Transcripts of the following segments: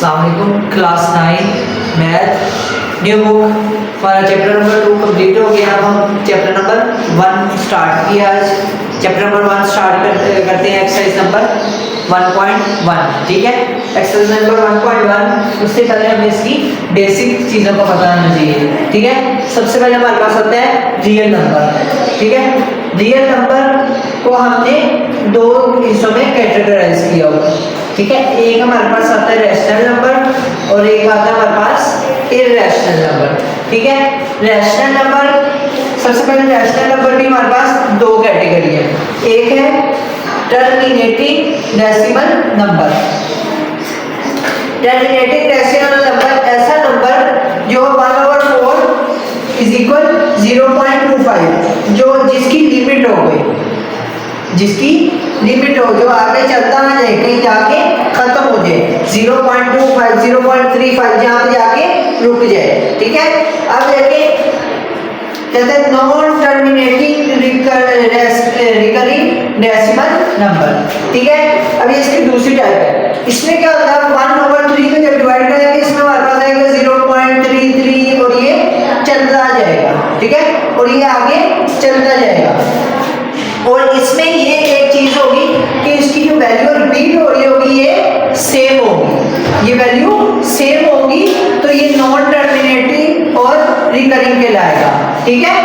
अस्सलामुअलैकुम। Class 9 math new book हमारा chapter number 2 complete हो गया। अब हम चैप्टर नंबर 1 स्टार्ट किया। आज चैप्टर नंबर 1 स्टार्ट करते हैं एक्सरसाइज नंबर 1.1। ठीक है, एक्सरसाइज नंबर 1.1 उससे पहले हमें इसकी बेसिक चीज़ों का पता होना चाहिए। ठीक है, सबसे पहले हमारे पास होता है रियल नंबर। ठीक है, रियल नंबर को हमने दो हिस्सों में कैटेगराइज किया हुआ। ठीक है, एक हमारे पास आता है रैशनल नंबर और एक आता है हमारे पास इररेशनल नंबर। ठीक है, रैशनल नंबर, सबसे पहले रैशनल नंबर भी हमारे पास दो कैटेगरी है। एक है terminating decimal number. Terminating decimal number ऐसा नंबर जो 1/4 इज इक्वल 0.25, जो जिसकी लिमिट हो गई, जिसकी लिमिट हो, जो आगे चलता ना जाए, कहीं जाके खत्म हो जाए, 0.25 0.35 जहां पे जाके रुक जाए। ठीक है, अब देखिए कहते हैं non terminating recurring decimal number. ठीक है, अभी इसकी दूसरी टाइप है। इसमें क्या होता है, 1/3 को जब डिवाइड करेंगे इसमें हमारे पास आएगा 0.33 और ये चलता जाएगा। ठीक है, और ये आगे चलता जाएगा। और इसमें ये एक चीज होगी कि इसकी जो वैल्यू रिपीट हो रही होगी ये सेम होगी, ये वैल्यू सेम होगी, तो ये नॉन टर्मिनेटिंग और रिकरिंग कहलाएगा। ठीक है,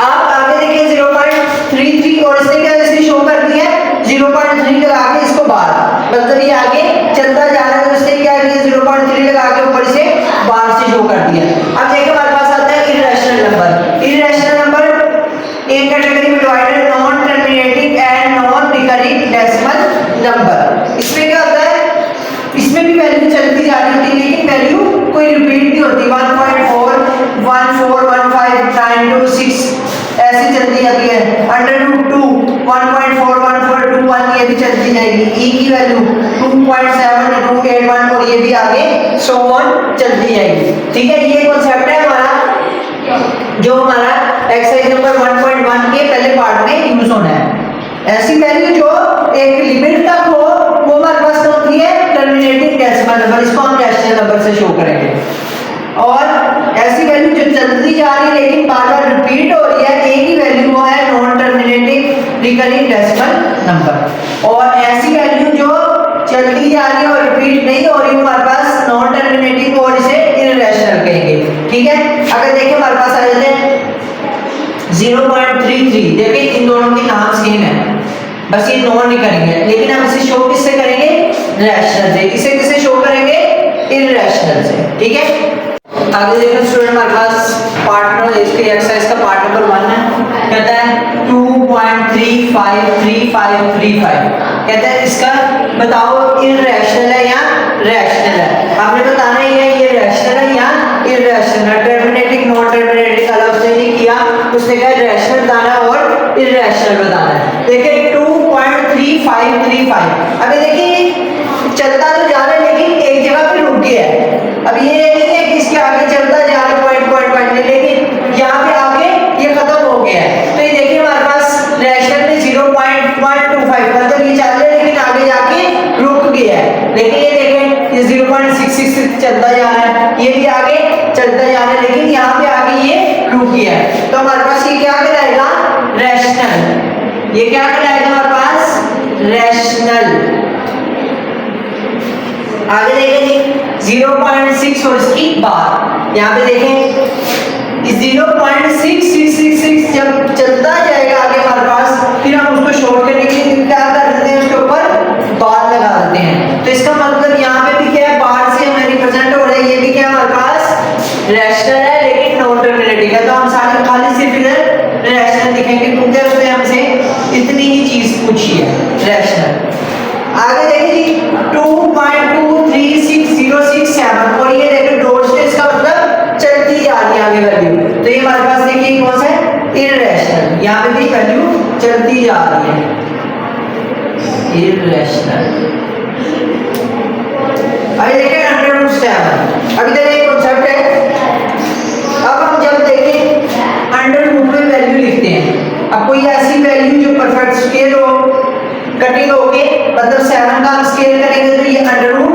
आप आगे देखिए 0.33 और इसने क्या इसने शो कर दिया 0.3 लगा के इसको बाहर, मतलब ये आगे चलता जा रहा है, तो इसने क्या किया 0.3 लगा के ऊपर से बाहर से शो कर दिया। अब देखिए हमारे पास आता है इररेशनल नंबर। इररेशनल नंबर एक कैटेगरी में divided non terminating and non recurring decimal number. इसमें क्या होता है, इसमें भी वैल्यू चलती जा रही होती है लेकिन वैल्यू कोई रिपीट नहीं होती। 1.4 141592 ऐसी चलती जाती है। √2 1.4141 ये भी चलती जाएगी। ई की वैल्यू 2.7281 और ये भी आगे सो ऑन चलती जाएगी। ठीक है, ये कॉन्सेप्ट है हमारा जो हमारा एक्सरसाइज नंबर 1.1 के पहले पार्ट में यूज होना है। ऐसी वैल्यू जो एक लिमिट तक हो वो हमारे पास होती है टर्मिनेटिंग डेसिमल नंबर, इसको हम रैशनल नंबर से शो करेंगे। और ऐसी वैल्यू जो चलती जा रही है लेकिन बार बार रिपीट हो रही है, एक ही वैल्यू वो है non terminating recurring decimal number. और ऐसी वैल्यू जो चलती जा रही है और रिपीट नहीं हो रही हमारे पास नॉन टर्मिनेटिंग और इसे इररेशनल कहेंगे। ठीक है, अगर देखिए हमारे पास आ जाते हैं 0.33, देखिए इन दोनों के नाम सेम है, बस ये नॉन रिकरिंग है, लेकिन हम इसे शो किससे करेंगे, रैशनल से। इसे किससे शो करेंगे, इररेशनल से। ठीक है, आगे देखो स्टूडेंट हमारे पास पार्ट इसके एक्सरसाइज का पार्ट नंबर 1 है। कहता है 2.353535 कहता है इसका बताओ इररेशनल है या रैशनल है। आपने बताना ही है ये रैशनल है या इररेशनल है। टर्मिनेटिंग नॉन टर्मिनेटिंग अलग से नहीं किया, उसने कहा रैशनल बताना और इररेशनल बताना है। देखिए 2.3535 अभी देखिए चलता तो जा रहा है लेकिन एक जगह पे रुक गया है। अब ये नहीं है कि इसके आगे चलता जा रहा है पॉइंट लेकिन यहाँ पे आगे ये खत्म हो गया है। तो ये देखिए हमारे पास रैशनल में 0.125 मतलब ये चल रहा है लेकिन आगे जाके रुक गया है। लेकिन ये देखें ये 0.666 चलता जा रहा है, ये भी आगे चलता जा रहा है लेकिन यहाँ पे आगे ये रुक गया है। तो हमारे पास ये क्या कहलाएगा, रैशनल। ये क्या कहलाएगा हमारे पास, रैशनल। आगे देखें 0.6 और इसकी बार, यहाँ पे देखें 0.6666 जब चलता जाएगा आगे हमारे पास, फिर हम उसको शॉर्ट करने के लिए क्या कर देते हैं, उसके ऊपर बार लगा देते हैं। तो इसका मतलब यहाँ पे भी क्या है, बार से हमें रिप्रेजेंट हो रहा है। ये भी क्या हमारे पास रैशनल है लेकिन नॉन टर्मिनेटिंग है, तो हम सारे खाली सिर्फ इधर रैशनल लिखेंगे क्योंकि उसने हमसे इतनी ही चीज पूछी है, रैशनल। आगे देखिए 2.236067 और ये देखिए डॉट्स से इसका मतलब चलती जा रही है आगे वैल्यू। तो ये हमारे पास देखिए कौन सा है, इररेशनल। यहाँ पे भी वैल्यू चलती जा रही है, इररेशनल। अभी देखिए 100√7। अभी देखिए एक कॉन्सेप्ट है। अब हम जब देखें 100 में वैल्यू लिखते हैं, अब कोई ऐसी वैल्यू जो परफेक्ट स्केल हो, कटिंग हो गए, मतलब 7 का हम स्केल करेंगे तो ये √7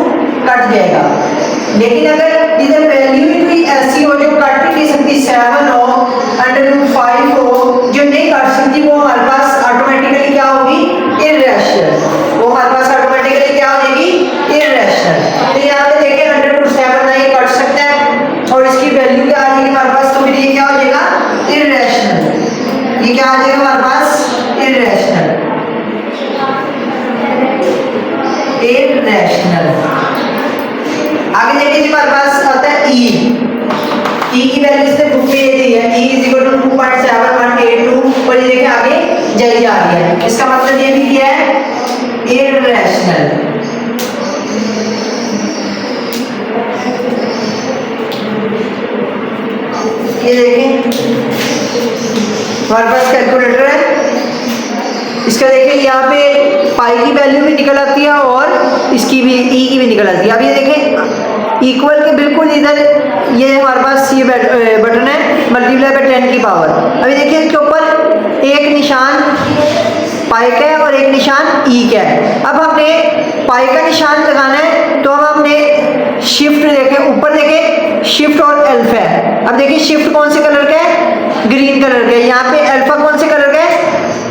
ये क्या आ जाएगा हमारे पास, इर्रेशनल। आगे देखिए जी हमारे पास आता है ई की वैल्यू इसने बुक में ये दी है, ई इज इक्वल टू 2.7182, और ये देखिए आगे जाई जा रही है, इसका मतलब ये भी क्या है, इर्रेशनल। ये देखें हमारे पास कैलकुलेटर है, इसका देखिए यहाँ पे पाई की वैल्यू भी निकल आती है और इसकी भी, ई की भी निकल आती है। अब ये देखें इक्वल के बिल्कुल इधर ये हमारे पास ये बटन है, मल्टीप्लाई बाय 10 की पावर। अभी देखिए इसके ऊपर एक निशान पाई का है और एक निशान ई का है। अब हमने पाई का निशान लगाना है तो हम अपने शिफ्ट देखें, ऊपर देखें शिफ्ट और अल्फा है। अब देखिए शिफ्ट कौन से कलर का है, ग्रीन कलर का है। यहाँ पे अल्फा कौन से कलर का है,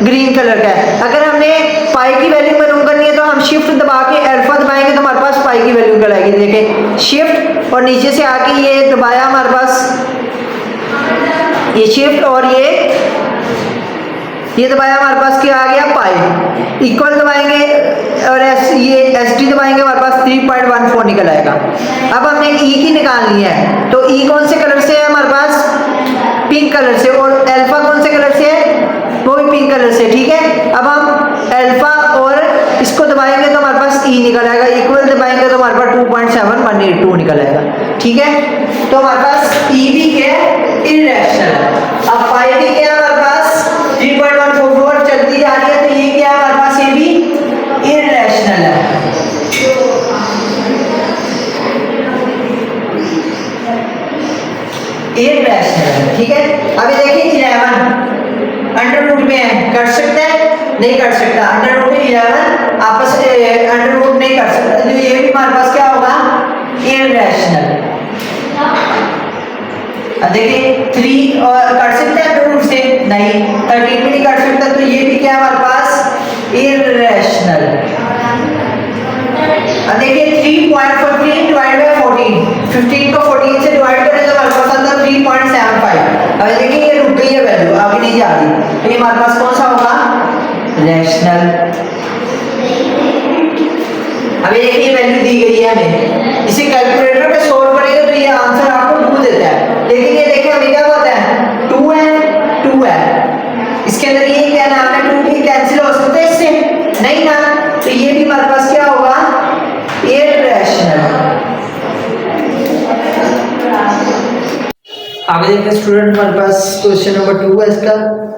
ग्रीन कलर का है। अगर हमने पाई की वैल्यू मालूम करनी है तो हम शिफ्ट दबा के अल्फा दबाएंगे तो हमारे पास पाई की वैल्यू निकल आएगी। देखें शिफ्ट और नीचे से आके ये दबाया हमारे पास, ये शिफ्ट और ये दबाया हमारे पास क्या आ गया, पाई। इक्वल दबाएंगे और ये एस टी दबाएंगे, हमारे पास 3.14 निकल आएगा। अब हमने ई की निकालनी है तो ई कौन से कलर से है हमारे पास, पिंक कलर से, और अल्फा कौन से कलर से है, वो भी पिंक कलर से। ठीक है, अब हम अल्फा और इसको दबाएंगे तो हमारे पास ई निकल आएगा, इक्वल दबाएंगे तो हमारे पास 2.7182 निकल आएगा। ठीक है, तो हमारे पास ई भी क्या है, इर्रेशनल है। अब पाई भी क्या है हमारे पास 3.144 चलती जा रही है, तो ये क्या है हमारे पास, ये भी इर्रेशनल है। इर्रेशनल है। ठीक है, अभी देखिए 11 अंडर रूट में है, कर सकते हैं, नहीं कर सकता। अंडर रूट में 11 आपस अंडर रूट नहीं कर सकता, तो ये भी हमारे पास क्या होगा, इर्रेशनल। अब देखिए 3 और कर सकते हैं अंडर रूट से, नहीं। 13 भी नहीं कर सकता, तो ये भी क्या है हमारे पास, इर्रेशनल। अब देखिए 3.14 डिवाइड बाय 14, 15 को 14 से डिवाइड करें तो हमारे पास आता है 3.75। अब देखिए ये रुक गई है वैल्यू, आगे नहीं जा रही, तो ये हमारे पास कौन सा होगा, रैशनल। अभी देखिए वैल्यू दी गई है हमें, इसे कैलकुलेटर पे सोल्व करेंगे तो ये आंसर आपको 2 देता है, लेकिन ये देखिए हमें क्या होता है, 2 है 2 है, इसके अंदर ये क्या नाम है, 2 भी कैंसिल हो सकते हैं इससे, नहीं ना, तो ये भी हमारे पास क्या होगा, इर्रेशनल। आगे देखिए स्टूडेंट हमारे पास क्वेश्चन नंबर 2 है इसका,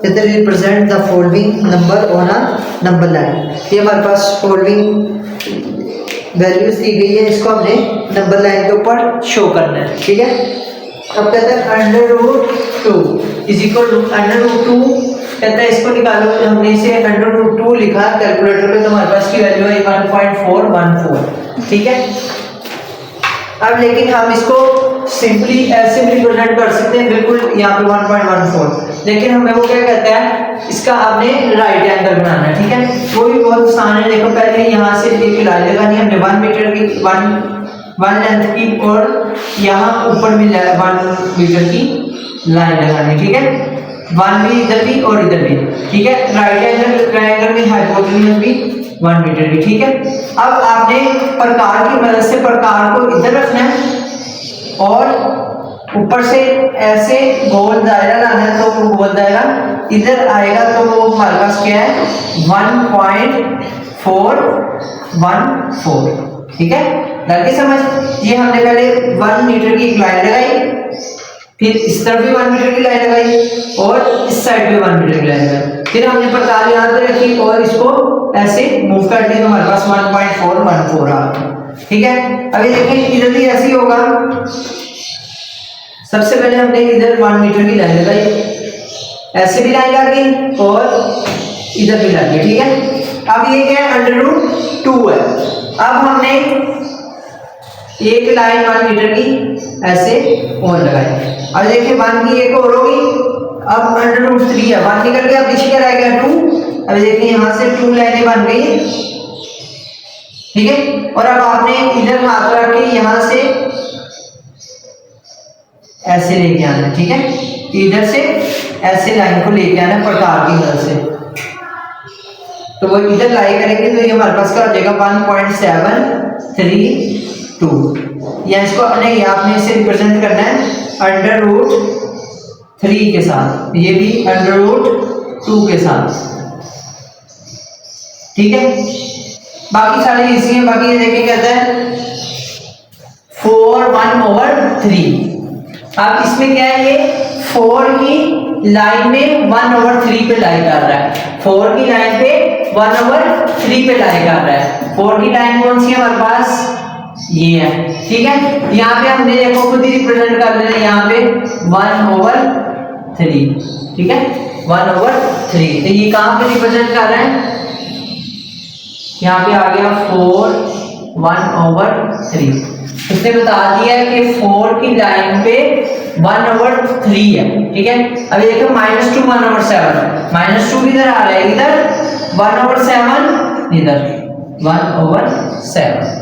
इधर represent the following number on a number line. ये हमारे पास फॉलोइंग वैल्यूज दी गई है, इसको हमने नंबर लाइन के ऊपर शो करना है। ठीक है, अब कहते हैं under root 2 is equal to under root 2, कहता है इसको निकालो, हमने इसे अंडर रूट 2 लिखा कैलकुलेटर पे तो हमारे पास की वैल्यू है 1.414। ठीक है, अब लेकिन हम इसको सिंपली ऐसे भी रिप्रेजेंट कर सकते हैं, बिल्कुल यहाँ पे 1.14, लेकिन हमें वो क्या कहता है, इसका आपने राइट एंगल बनाना है। ठीक है, वो भी बहुत आसान है। देखो पहले यहाँ से एक लाइन लगानी है हमने 1 मीटर की, 1 लेंथ की, और यहाँ ऊपर भी 1 मीटर की लाइन लगानी। ठीक है, 1 भी इधर भी और इधर भी। ठीक है, राइट एंगल ट्रायंगल में हाइपोटेन्यूज भी 1 मीटर की। ठीक है, अब आपने प्रकार की मदद से प्रकार को इधर रखना है और ऊपर से ऐसे गोल दायरा लाना है, तो वो गोल दायरा इधर आएगा तो वो हमारे पास क्या है, 1.414। ठीक है, लगे समझ। ये हमने पहले 1 मीटर की एक लाइन लगाई, फिर इस तरफ भी 1 मीटर की लाइन लगाई और इस साइड भी 1 मीटर की लाइन लगाई, फिर हमने प्रकार यहाँ पे रखी और इसको ऐसे मूव कर दिया तो हमारे पास 1.414 आ गया। ठीक है, अभी देखिए इधर भी ऐसे ही होगा, सबसे पहले हमने इधर 1 मीटर की लाइन लगाई, ऐसे भी लाइन लगी और इधर भी लगी। ठीक है, अब ये क्या है, अंडर रूट 2 है। अब हमने एक लाइन 1 मीटर की ऐसे और लगाई, अब देखिए 1 की एक और होगी, अब अंडर रूट 3 है, 1 निकल गया, पीछे क्या रह गया 2। अब देखिए यहाँ से 2 लाइनें बन गई। ठीक है, और अब आपने इधर हाथ रख के यहाँ से ऐसे लेके आना है। ठीक है, इधर से ऐसे लाइन को लेके आना प्रकार की मदद से। तो वो इधर लाई करेंगे तो ये हमारे पास क्या हो जाएगा 1.732। या इसको नहीं, आपने इसे रिप्रेजेंट करना है √3 के साथ, ये भी √2 के साथ, ठीक है। बाकी सारे इसी हैं। बाकी ये देखिए कहता है 4/1/3। अब इसमें क्या है, ये 4 की लाइन में 1/3 पे लाई कर रहा है, 4 की लाइन पे 1/3 पे लाई कर रहा है। 4 की लाइन कौन सी है हमारे पास, ये है, ठीक है। यहाँ पे हमने देखो खुद ही रिप्रेजेंट कर रहे हैं, यहाँ पे 1/3, ठीक है, 1/3। तो ये कहाँ पे रिप्रेजेंट कर रहे हैं, यहाँ पे आ गया 4/1/3। उसने बता दिया है कि 4 की लाइन पे 1/3 है, ठीक है। अभी देखो -2 1/7, -2 किधर आ रहा है, इधर 1/7, इधर 1/7।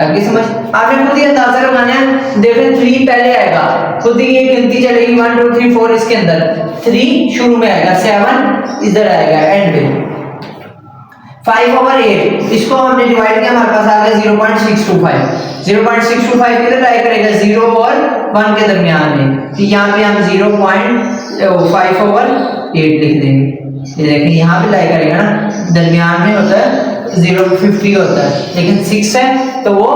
आगे समझ, आपने खुद ही अंदाजा लगाना है। देखो 3 पहले आएगा, खुद ही ये गिनती चलेगी 1 2 3 4, इसके अंदर 3 शुरू में आएगा, 7 इधर आएगा एंड में। 5/8 इसको हमने डिवाइड किया, हमारे पास आ गया 0.625। 0.625 किधर लाई करेगा, 0 और 1 के दरमियान में, तो यहाँ पे हम 0.5/8 लिख देंगे। ये देखिए यहाँ पे लाई करेगा ना, दरमियान में होता है 0.50 होता है, लेकिन 6 है तो वो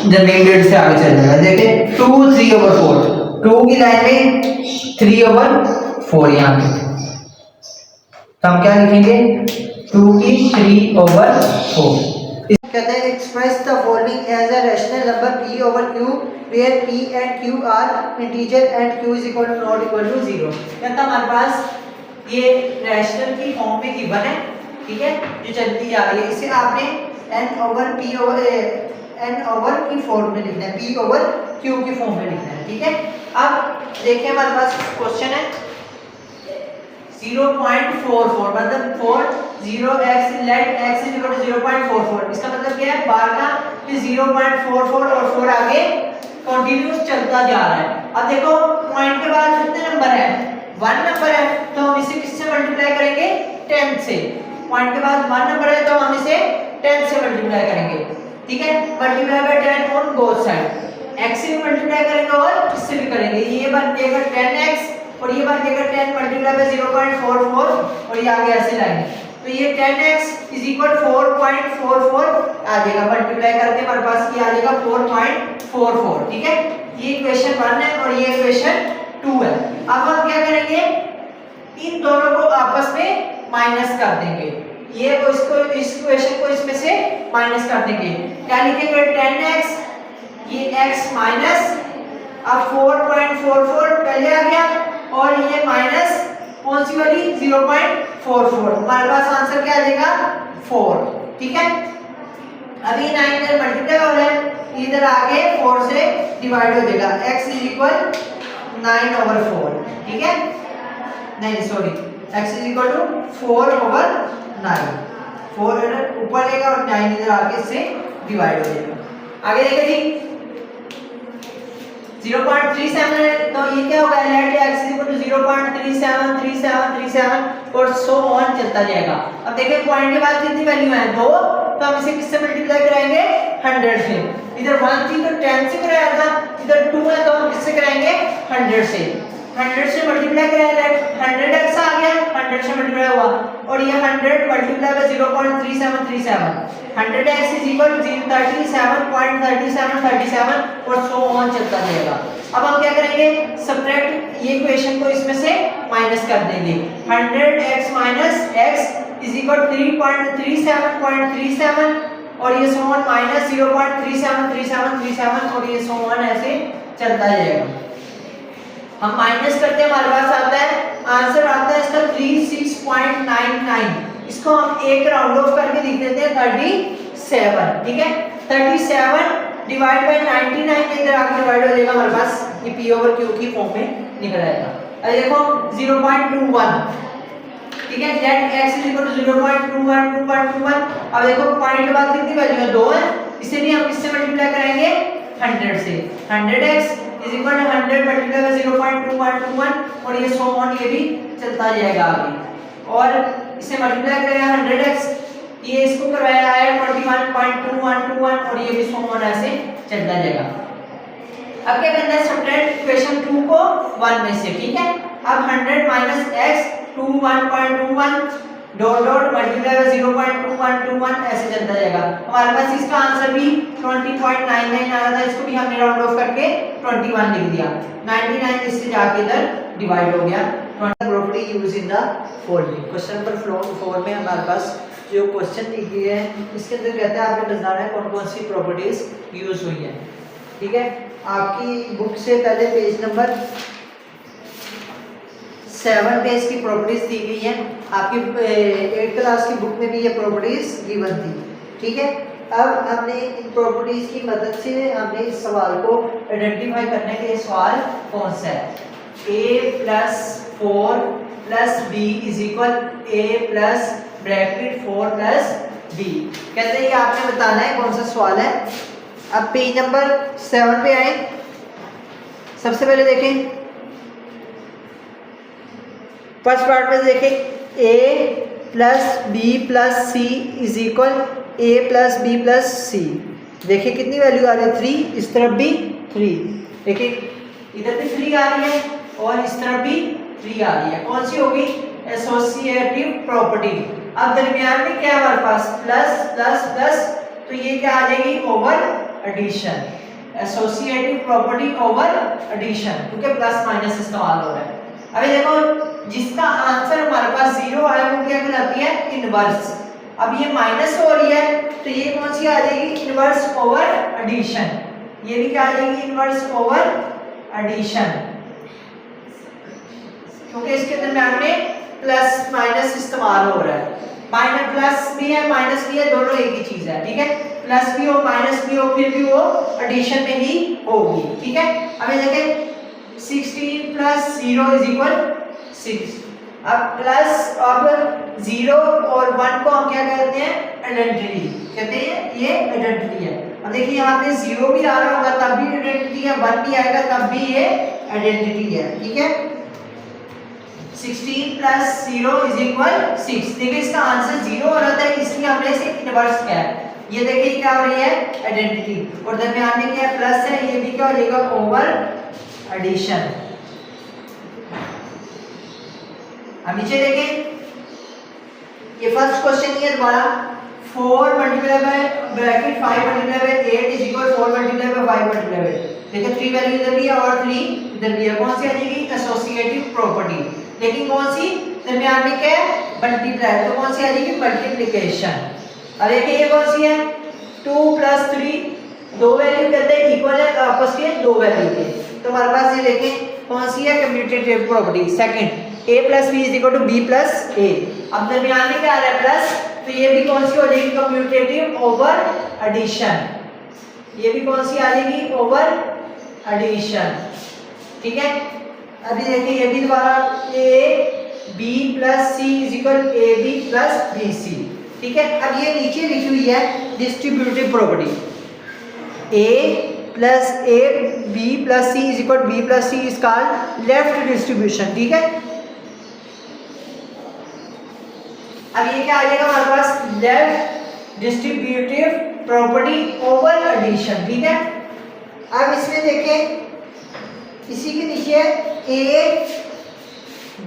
रिमेंडर से आगे चल जाएगा। देखिए 2 3/4, 2 की लाइन में 3/4 यहाँ पे, तो हम क्या लिखेंगे 2 की 3/4। कहते हैं express the following as a rational number p/q where p and q are integer and q is equal to not equal to 0। कहता हमारे पास ये रैशनल की फॉर्म में गिवन है, ठीक है, जो चलती जा रही है। इसे आपने n/p/n की फॉर्म में लिखना है, p/q की फॉर्म में लिखना है, ठीक है। अब देखिए हमारे पास क्वेश्चन है 0.44 मतलब 0x let x is equal to 0.44। इसका मतलब क्या है, बार का कि 0.44 और 4 आगे कंटिन्यूस चलता जा रहा है। अब देखो पॉइंट के बाद कितने नंबर है, 1 नंबर है, तो हम इसे किससे मल्टीप्लाई करेंगे, 10 से। पॉइंट के बाद 1 नंबर है तो हम इसे 10 से मल्टीप्लाई करेंगे, ठीक है। Multiply by 10 on both side, x से भी मल्टीप्लाई करेंगे और इससे भी करेंगे। ये बन जाएगा 10x और ये बन जाएगा 10 मल्टीप्लाई बाय 0.44 और ये आगे ऐसे लाएंगे, तो ये 10x इज इक्वल 4.44 आ जाएगा। मल्टीप्लाई करके हमारे पास ये आ जाएगा 4.44, ठीक है। ये इक्वेशन 1 है और ये इक्वेशन 2 है। अब हम क्या करेंगे, इन दोनों को आपस में माइनस कर देंगे, ये इसको इस इक्वेशन को इसमें से माइनस कर देंगे। क्या लिखेंगे 10x, ये x माइनस, अब 4.44 पहले आ गया और ये माइनस कौन सी वाली 0.44, हमारे पास आंसर क्या आ जाएगा 4, ठीक है। अभी 9 इधर मल्टीप्लाई हो रहा है, इधर आके 4 से डिवाइड हो जाएगा, x इज इक्वल 9/4, ठीक है, नहीं sorry x is equal to 4/9, 4 इधर ऊपर लेगा और 9 इधर आके इससे डिवाइड हो जाएगा। आगे देखिए जी 0.37 है, तो ये क्या होगा, let x is equal to 0.373737 और सो ऑन चलता जाएगा। अब देखिए पॉइंट के बाद कितनी वैल्यू है 2, तो हम इसे किससे मल्टीप्लाई कराएंगे 100 से। इधर 1 थी तो 10 से कराया था, इधर 2 है तो हम किससे कराएंगे 100 से। 100 से मल्टीप्लाई कराया, 100x आ गया, 100 से मल्टीप्लाई हुआ और ये 100 multiply by 0.3737, 100x is equal to 37.3737 और सो ऑन चलता जाएगा। अब हम क्या करेंगे, सब्ट्रैक्ट ये इक्वेशन को इसमें से माइनस कर देंगे, 100x minus x is equal 3.3737 और ये सो ऑन माइनस 0.373737 और ये सो ऑन ऐसे चलता जाएगा। हम माइनस करते हैं, हमारे पास आता है आंसर आता है इसका 36.99। इसको हम एक राउंड ऑफ करके लिख देते हैं 37, ठीक है। 37 डिवाइड बाय 99 इधर आके डिवाइड हो जाएगा, हमारे पास ये p/q की फॉर्म में निकल आएगा। अब देखो 0.21, ठीक है, let x is equal to 0.21 अब देखो पॉइंट के बाद कितनी वैल्यू है 2 है, इसे भी हम किससे मल्टीप्लाई कराएंगे 100 से। 100x is equal to 100 multiply by 0.2121 और ये सो ऑन ये भी चलता जाएगा आगे। और इसे मल्टीप्लाई करेगा 100x, ये इसको करवाया है 21.2121 और ये भी सो ऑन ऐसे चलता जाएगा। अब क्या करना है, सब्ट्रैक्ट इक्वेशन 2 को 1 में से, ठीक है। अब 100 minus x 21.21 dot dot multiply by 0.2121 ऐसे चलता जाएगा। हमारे पास इसका आंसर भी 20.99 आ रहा था, इसको भी हमने राउंड ऑफ करके 21 लिख दिया। 99 इससे जाके इधर डिवाइड हो गया। Property use in the following. Question number 4 में हमारे पास जो क्वेश्चन लिखी है इसके अंदर कहता है आपने बताना है कौन कौन सी प्रॉपर्टीज यूज हुई है, ठीक है। आपकी बुक से पहले पेज नंबर 7 पे इसकी प्रॉपर्टीज दी गई हैं। आपकी 8th क्लास की बुक में भी ये प्रॉपर्टीज गिवन थी, ठीक है। अब हमने इन प्रॉपर्टीज की मदद से हमने इस सवाल को आइडेंटिफाई करने के लिए सवाल कौन सा है, a plus 4 plus b is equal a plus bracket 4 plus b। कहते हैं ये आपने बताना है कौन सा सवाल है। अब पेज नंबर 7 पे आए, सबसे पहले देखें फर्स्ट पार्ट में देखें a plus b plus c is equal a plus b plus c. देखिए कितनी वैल्यू आ रही है 3, इस तरफ भी 3, देखिए इधर भी 3 आ रही है और इस तरफ भी 3 आ रही है। कौन सी होगी, एसोसिएटिव प्रॉपर्टी। अब दरमियान में क्या है हमारे पास प्लस प्लस प्लस, तो ये क्या आ जाएगी over addition, associative property over addition, क्योंकि प्लस माइनस इस्तेमाल हो रहा है। अभी देखो जिसका आंसर हमारे पास 0 आया वो क्या कहलाती है, इनवर्स। अब ये माइनस हो रही है तो ये कौन सी आ जाएगी, इनवर्स ओवर एडिशन। ये भी क्या आ जाएगी, इनवर्स ओवर एडिशन, क्योंकि इसके दरमियान में प्लस माइनस इस्तेमाल हो रहा है। माइनस प्लस भी है माइनस भी है, दोनों एक ही चीज है, ठीक है। प्लस भी हो माइनस भी हो फिर भी वो एडिशन में ही होगी, ठीक है। अभी देखें 16 प्लस 0 इज इक्वल 6। अब प्लस अब 0 और 1 को हम क्या कहते हैं, आइडेंटिटी कहते हैं, ये आइडेंटिटी है। अब देखिए यहाँ पे 0 भी आ रहा होगा तब भी आइडेंटिटी है, 1 भी आएगा तब भी ये आइडेंटिटी है, ठीक है। 16 प्लस 0 इज इक्वल 6। देखिए इसका आंसर 0 हो रहा था इसलिए हमने इसे इनवर्स किया है। ये देखिए क्या हो रही है, आइडेंटिटी, और दरमियान में क्या प्लस है, ये भी क्या हो जाएगा ओवर एडिशन। अब नीचे देखें, ये फर्स्ट क्वेश्चन है दोबारा, 4 multiply by bracket 5 multiply by 8 is equal 4 multiply by 5 multiply by. देखिए 3 वैल्यू इधर भी है और 3 इधर भी है। कौन सी आ जाएगी, एसोसिएटिव प्रॉपर्टी। लेकिन कौन सी, दरमियान में क्या है, मल्टीप्लाई, तो कौन सी आ जाएगी, मल्टीप्लिकेशन। अब देखिए ये कौन सी है, 2 प्लस 3, दो वैल्यू कहते हैं इक्वल है आपस के, दो वैल्यू के, तो हमारे पास ये देखें कौन सी है, commutative property second, a plus b is equal to b plus a. अब दरमियान में क्या आ रहा है प्लस, तो ये भी कौन सी हो जाएगी, कम्यूटेटिव ओवर एडिशन। ये भी कौन सी आ जाएगी, ओवर एडिशन, ठीक है। अभी देखिए ये भी दोबारा a b plus c is equal a b plus b c, ठीक है। अब ये नीचे लिखी हुई है distributive property, a plus a b plus c is equal b plus c is called left distribution, ठीक है। अब ये क्या आ जाएगा हमारे पास, left distributive property over addition, ठीक है। अब इसमें देखें इसी के नीचे a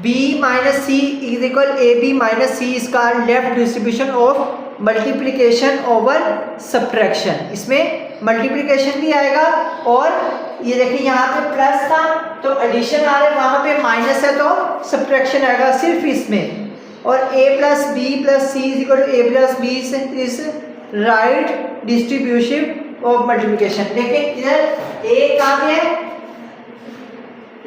b minus c is equal a b minus c is called left distribution of multiplication over subtraction. इसमें मल्टीप्लिकेशन भी आएगा और ये देखिए यहाँ पे प्लस था तो एडिशन आ रहा है, वहाँ पे माइनस है तो सब्ट्रैक्शन आएगा सिर्फ इसमें। और a plus b plus c is equal to a plus b is right distribution of multiplication. देखिए इधर a कहाँ पे है,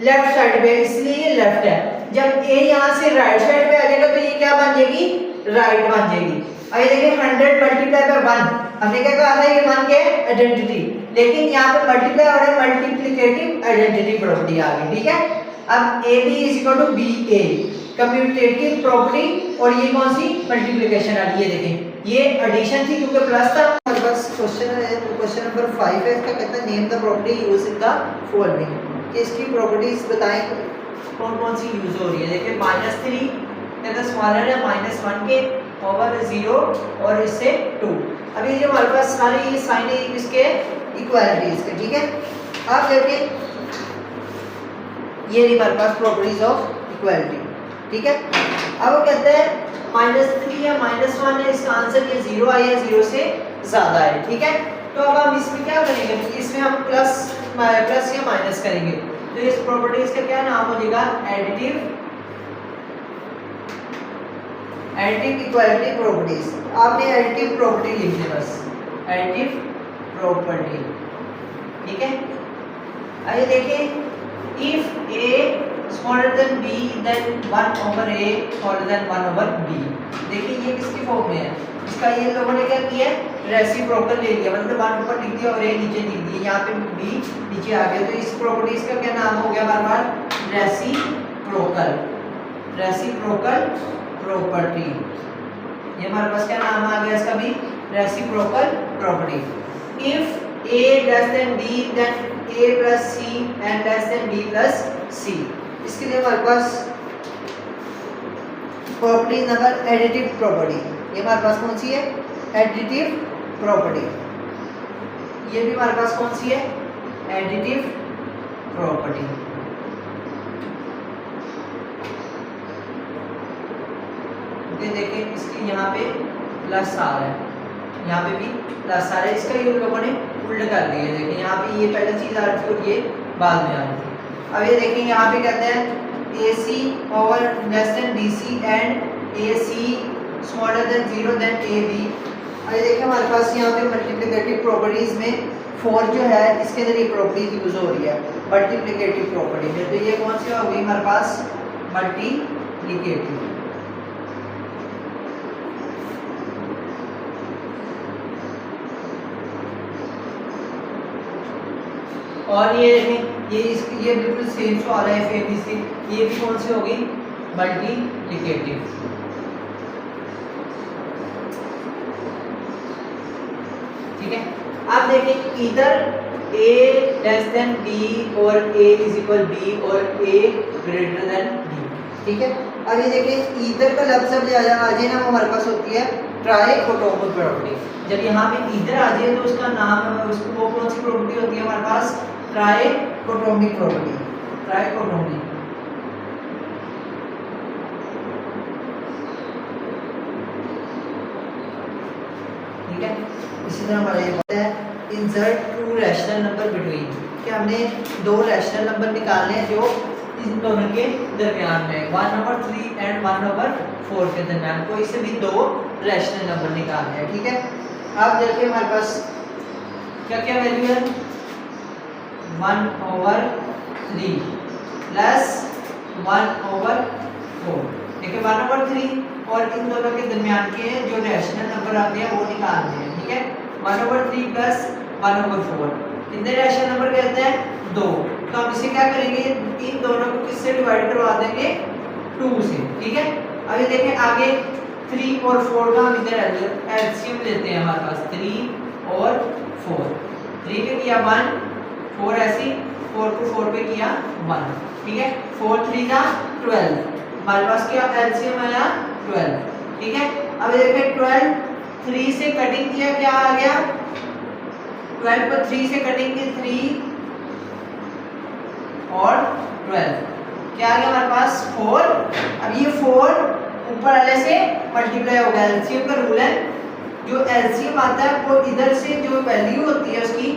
लेफ्ट साइड पे, इसलिए ये लेफ्ट है। जब a यहाँ से राइट साइड पे आ जाएगा तो ये क्या बन जाएगी, राइट बन जाएगी। अब ये देखिए 100 मल्टीप्लाई बाय 1, हमने क्या कहा था, ये 1 के आइडेंटिटी, लेकिन यहाँ पे मल्टीप्लाई और मल्टीप्लिकेटिव आइडेंटिटी प्रॉपर्टी आ गई, ठीक है। अब a b is equal to b a, commutative property, और ये कौन सी, मल्टीप्लिकेशन आ रही है। देखें ये एडिशन थी क्योंकि प्लस था। हमारे पास क्वेश्चन है, क्वेश्चन नंबर 5 है, इसका कहता है name the property use in the following, कि इसकी प्रॉपर्टीज बताएं कौन कौन सी यूज हो रही है। देखिए -3 कहता स्मॉलर है -1 के ओवर 0 और इससे 2। अभी ये हमारे पास सारे ये साइन है इसके इक्वालिटीज के, ठीक है। आप देखिए ये रही हमारे पास प्रॉपर्टीज ऑफ इक्वालिटी, ठीक है। अब वो कहते हैं -3 या -1 है, इसका आंसर ये 0 आया, 0 से ज़्यादा है, ठीक है। तो अब हम इसमें क्या करेंगे, इसमें हम प्लस या माइनस करेंगे। तो इस प्रॉपर्टीज का क्या नाम हो जाएगा, एडिटिव इक्वालिटी प्रॉपर्टीज। आपने एडिटिव प्रॉपर्टी लिख दी बस, एडिटिव प्रॉपर्टी, ठीक है। आइए देखिए, if a smaller than b then 1 over a smaller than 1 over b। देखिए ये किसकी फॉर्म में है, इसका ये लोगों ने क्या किया है, रेसिप्रोकल ले लिया, मतलब 1 ऊपर लिख दिया और a नीचे लिख दिया, यहाँ पे b नीचे आ गया। तो इस प्रॉपर्टीज का क्या नाम हो गया हमारे पास, रेसिप्रोकल प्रॉपर्टी। ये हमारे पास क्या नाम आ गया इसका भी, reciprocal property. If a less than b then a plus c and less than b plus c। इसके लिए हमारे पास प्रॉपर्टी नंबर एडिटिव प्रॉपर्टी, ये हमारे पास कौन सी है, एडिटिव प्रॉपर्टी। ये भी हमारे पास कौन सी है, एडिटिव प्रॉपर्टी। ये देखिए इसकी यहाँ पे प्लस आ रहा है, यहाँ पे भी प्लस आ रहा है, इसका ये लोगों ने उल्टा कर दिया। देखिए यहाँ पे ये पहले चीज आ रही थी और ये बाद में आ रही थी। अब ये देखिए यहाँ पे कहते हैं AC over less than BC and AC smaller than 0 then AB। अब ये देखिए हमारे पास यहाँ पे मल्टीप्लिकेटिव प्रॉपर्टीज में 4 जो है इसके अंदर ये प्रॉपर्टीज यूज हो रही है मल्टीप्लिकेटिव प्रॉपर्टी में। तो ये कौन सी हो गई हमारे पास, मल्टीप्लिकेटिव। और ये ये बिल्कुल सेम सवाल है FABC, ये भी कौन सी होगी, मल्टीप्लिकेटिव। ठीक है। आप देखिए इधर A लेस देन B और A इज इक्वल B और A ग्रेटर देन B, ठीक है। अब ये देखिए इधर का लफ्ज जब आ जाए ना, वो हमारे पास होती है ट्राइकोटोमल प्रॉपर्टी। जब यहाँ पे इधर आ जाए तो उसका नाम, उसको वो कौन सी प्रॉपर्टी होती है हमारे पास, ट्राइकोटोमिक प्रॉपर्टी, ट्राइकोटोमी। ठीक है। इसी तरह हमारे ये है इंसर्ट 2 रैशनल नंबर बिटवीन, कि हमने 2 रैशनल नंबर निकालने हैं जो इन दोनों के दरमियान में 1/3 एंड 1/4 के दरमियान, कोई से भी 2 रैशनल नंबर निकालने हैं, ठीक है। आप देखिए हमारे पास क्या क्या वैल्यू है, 1/3 प्लस 1/4। देखिए 1/3 और इन दोनों के दरमियान के जो रैशनल नंबर आते हैं वो निकालने हैं, ठीक है। 1/3 प्लस 1/4 कितने रैशनल नंबर कहते हैं, 2। तो हम इसे क्या करेंगे, इन दोनों को किससे डिवाइड करवा देंगे, 2 से, ठीक है। अब ये देखें आगे 3 और 4 का हम इधर एलसीएम लेते हैं, हमारे पास 3 और 4। 3 पे किया 1, 4 ऐसी, 4 को 4 पे किया 1, ठीक है। 4 3 का 12, हमारे पास क्या एलसीएम आया 12, ठीक है। अब देखिए 12 3 से कटिंग किया, क्या आ गया, 12 को 3 से कटिंग की 3 और 12 क्या आ गया हमारे पास 4। अब ये 4 ऊपर वाले से मल्टीप्लाई होगा, एलसीएम का रूल है, जो एलसीएम आता है वो इधर से जो वैल्यू होती है उसकी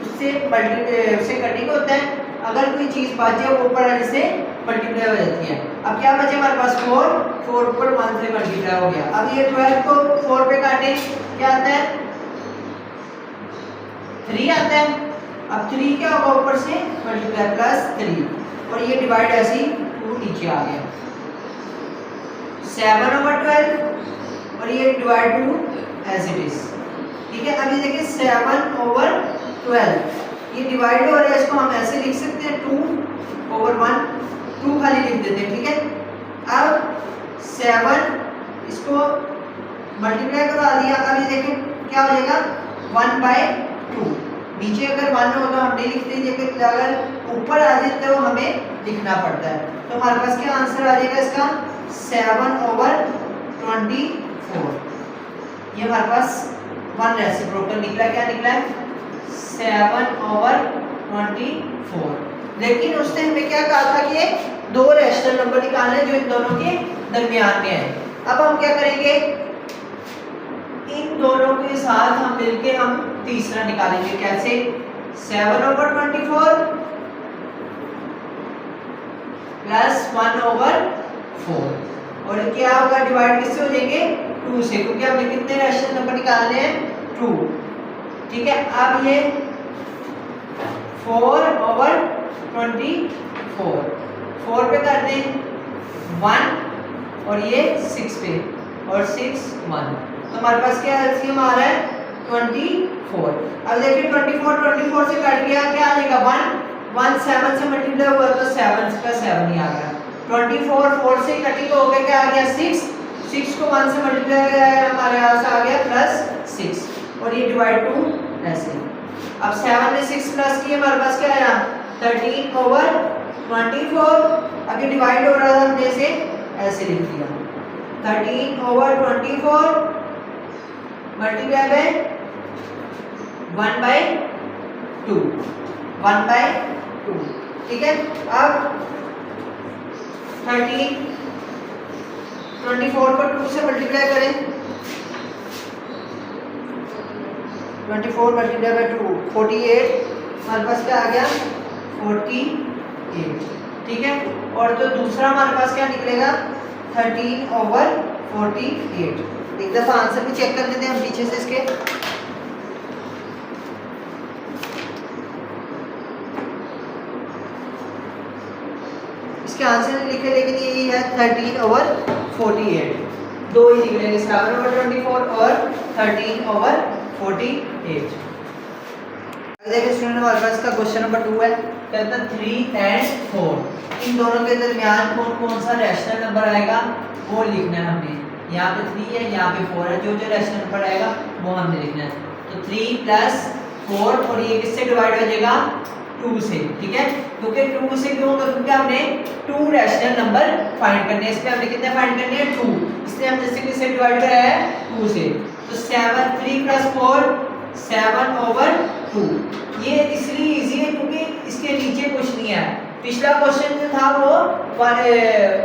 उससे कटिंग होता है। अगर कोई चीज बच जाए वो ऊपर वाले से मल्टीप्लाई हो जाती है। अब क्या बचे हमारे पास 4 ऊपर 1 से मल्टीप्लाई हो गया। अब ये 12 को 4 पे काटे, क्या आता है 3 आता है। अब 3 क्या होगा, ऊपर से मल्टीप्लाई प्लस 3 और ये डिवाइड ऐसे 2 नीचे आ गया, 7/12 और ये डिवाइड 2 एज इट इज, ठीक है। अभी देखिए 7/12 ये डिवाइड हो रहा है, इसको हम ऐसे लिख सकते हैं 2/1, 2 खाली लिख देते हैं, ठीक है। अब 7 इसको मल्टीप्लाई करा दिया। अब ये देखें क्या हो जाएगा 1/2। नीचे अगर 1 हो तो हम नहीं लिखते, लेकिन अगर ऊपर आ जाए तो हमें लिखना पड़ता है। तो हमारे पास क्या आंसर आ जाएगा इसका 7/24। ये हमारे पास 1 रेसिप्रोकल निकला। क्या निकला है 7/24। लेकिन उसने हमें क्या कहा था कि ये दो रैशनल नंबर निकालने जो इन दोनों के दरमियान में है। अब हम क्या करेंगे, इन दोनों के साथ हम मिलके हम तीसरा निकालेंगे। कैसे 7/24 प्लस 1/4। और क्या होगा डिवाइड किससे हो जाएंगे 2 से, क्योंकि हमने कितने रैशनल नंबर निकालने हैं 2। ठीक है, अब ये 4/24 4 पे कर दें 1 और ये 6 पे और 6 1। तो हमारे पास क्या एलसीएम आ रहा है 24। अब देखिए 24 से कट गया, क्या आ जाएगा 1 7 से मल्टीप्लाई हुआ तो 7 का 7 ही आ गया। 24 4 से कटिंग हो गया, क्या आ गया 6 को 1 से मल्टीप्लाई हमारे पास आ गया +6 और ये डिवाइड 2 ऐसे। अब 7 में 6 प्लस किए हमारे पास क्या आया 13/24। अब ये डिवाइड हो रहा था हमने इसे ऐसे लिख दिया 13/24 मल्टीप्लाई बाय 1/2 1/2। ठीक है, अब 24 को 2 से मल्टीप्लाई करें 24 मल्टीप्लाई बाय 2 48। हमारे पास क्या आ गया 48। ठीक है, और तो दूसरा हमारे पास क्या निकलेगा 13/48। एक दफा आंसर भी चेक कर लेते हैं हम पीछे से इसके। इसके आंसर लिखे, लेकिन यही है 13/48। दो ही निकलेंगे 7/24 और 13/48। देखिए स्टूडेंट हमारे पास का क्वेश्चन नंबर 2 है। कहता है 3 और 4 इन दोनों के दरमियान कौन कौन सा रैशनल नंबर आएगा वो लिखना है हमने। यहाँ पे 3 है, यहाँ पे 4 है, जो जो रैशनल नंबर आएगा वो हमने लिखना है। तो 3 + 4 और ये किससे डिवाइड हो जाएगा 2 से। ठीक है, क्योंकि 2 से क्यों, क्योंकि हमने 2 रैशनल नंबर फाइंड करने हैं। इसमें हमने कितने फाइंड करने हैं 2, इसलिए हम जैसे किससे डिवाइड कराया है 2 से। तो 3 + 4 7/2। ये इसलिए इजी है क्योंकि इसके नीचे कुछ नहीं है। पिछला क्वेश्चन जो था वो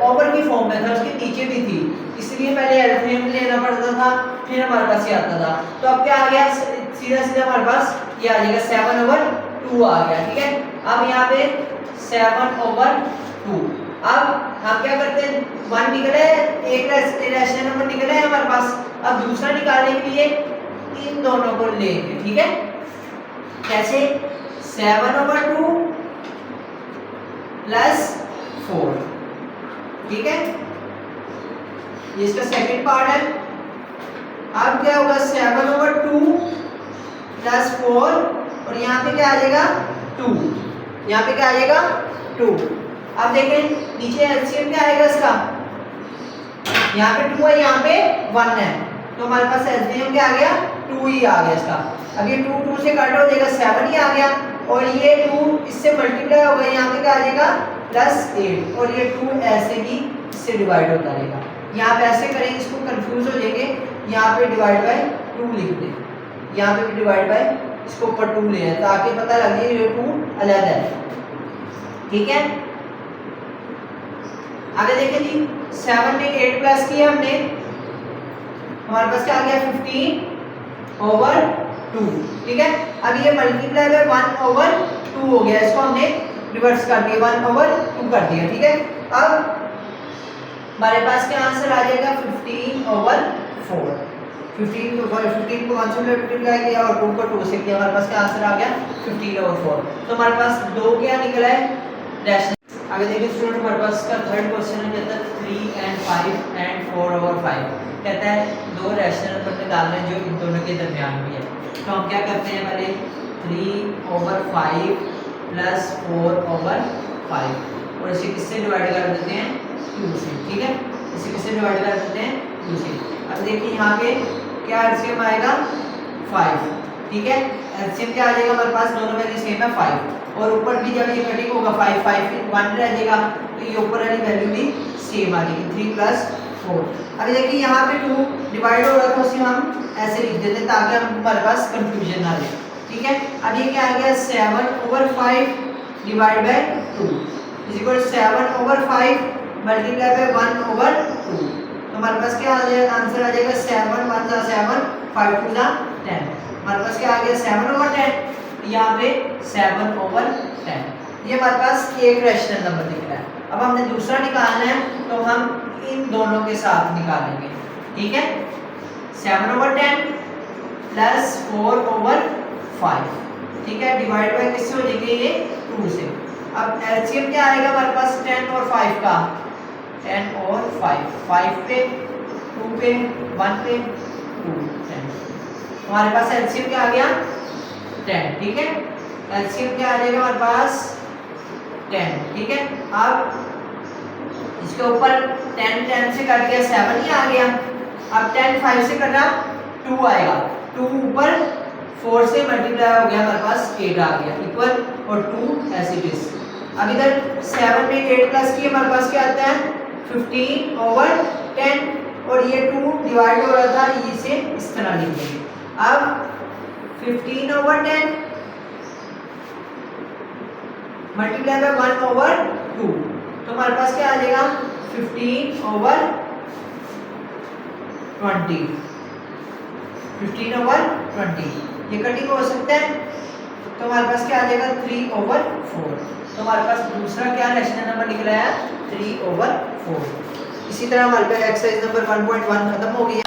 ओवर की फॉर्म में था, उसके नीचे भी थी, इसलिए पहले एल्फेम लेना पड़ता था, फिर हमारे पास ये आता था। तो अब क्या आ गया सीधा सीधा हमारे पास ये आ जाएगा 7/2 आ गया। ठीक है, अब यहाँ पे 7/2। अब हम क्या करते हैं 1 निकले, एक रैशनल नंबर निकले है हमारे पास। अब दूसरा निकालने के लिए इन दोनों को लेंगे। ठीक है, कैसे 7/2 + 4। ठीक है, ये इसका सेकंड पार्ट है। अब क्या होगा 7/2 + 4 और यहाँ पे क्या आ जाएगा 2। यहाँ पे क्या आ जाएगा 2। अब देखें नीचे एलसीएम क्या आएगा इसका, यहाँ पे 2 है, यहाँ पे 1 है, तो हमारे पास एलसीएम क्या आ गया 2 ही आ गया इसका। अब ये 2 से कट हो जाएगा 7 ही आ गया, और ये 2 इससे मल्टीप्लाई हो गया, यहाँ पे क्या आ जाएगा +8 और ये 2 ऐसे ही इससे डिवाइड होता रहेगा। यहाँ पे ऐसे करेंगे इसको कंफ्यूज हो जाएंगे, यहाँ पे डिवाइड बाय 2 लिख दें, यहाँ पे भी डिवाइड बाय इसको ऊपर 2 ले आए ताकि पता लग जाए ये 2 अलग है। ठीक है, आगे देखें जी 7 में 8 प्लस किया हमने, हमारे पास क्या आ गया 15/2। ठीक है, अब ये मल्टीप्लाई बाय 1/2 हो गया, इसको हमने रिवर्स कर दिया 1/2 कर दिया। ठीक है, अब हमारे पास क्या आंसर आ जाएगा 15/4। 15 को 1 से मल्टीप्लाई किया और 2 को 2 से किया, हमारे पास क्या आंसर आ गया 15/4। तो हमारे पास 2 क्या निकला है रैशनल। आगे देखिए स्टूडेंट हमारे पास का थर्ड क्वेश्चन है, कहता है 3 और 5 और 4/5। कहता है दो रैशनल नंबर निकालने जो इन दोनों के दरमियान में है। तो हम क्या करते हैं पहले 3/5 + 4/5 और इसे किससे डिवाइड कर देते हैं 2 से। ठीक है, इसे किससे डिवाइड कर देते हैं 2 से। अब देखिए यहाँ पे क्या एलसीएम आएगा 5, ठीक है। एलसीएम क्या आ जाएगा हमारे पास, दोनों वैल्यू सेम है 5, और ऊपर भी जब ये कटिंग होगा 5 5 फिर 1 रह जाएगा, तो ये ऊपर वाली वैल्यू भी सेम आ जाएगी 3 + 4। अभी देखिए यहाँ पे 2 डिवाइड हो रहा था, उसे हम ऐसे लिख देते हैं ताकि हमारे पास कंफ्यूजन ना रहे, ठीक है। अब ये क्या आ गया 7/5 divide by 2 is equal 7/5 multiply by 1/2। तो हमारे पास क्या आ जाएगा, आंसर आ जाएगा 7 1 * 7 5 2 = 10। हमारे पास क्या आ गया 7/10, यहाँ पे 7/10। ये हमारे पास एक रैशनल नंबर दिख रहा है। अब हमने दूसरा निकालना है, तो हम इन दोनों के साथ निकालेंगे, ठीक है। 7/10 + 4/5, ठीक है, डिवाइड बाय किससे हो जाएगा, ये 2 से। अब एलसीएम क्या आएगा हमारे पास 10 और 5 का, 10 और 5 पे 2 पे 1 पे 2 10, हमारे पास एलसीएम क्या आ गया 10, ठीक है। एलसीएम क्या आ जाएगा हमारे पास 10, ठीक है। अब इसके ऊपर 10 से कट गया 7 ही आ गया। अब 10 5 से कटा 2 आएगा, 2 ऊपर 4 से मल्टीप्लाई हो गया, हमारे पास 8 आ गया इक्वल, और 2 ऐसे इट इज। अब इधर 7 में 8 प्लस किए, हमारे पास क्या आता है 15/10, और ये 2 डिवाइड हो रहा था, इसे इस तरह लिख देंगे। अब 15/10 मल्टीप्लाई बाय 1/2, तो हमारे पास क्या आ जाएगा 15/20, 15/20। ये कटिंग हो सकता है, तो हमारे पास क्या आ जाएगा 3/4। तो हमारे पास दूसरा क्या रैशनल नंबर निकला है 3/4। इसी तरह हमारे पास एक्सरसाइज नंबर 1.1 खत्म हो गई है।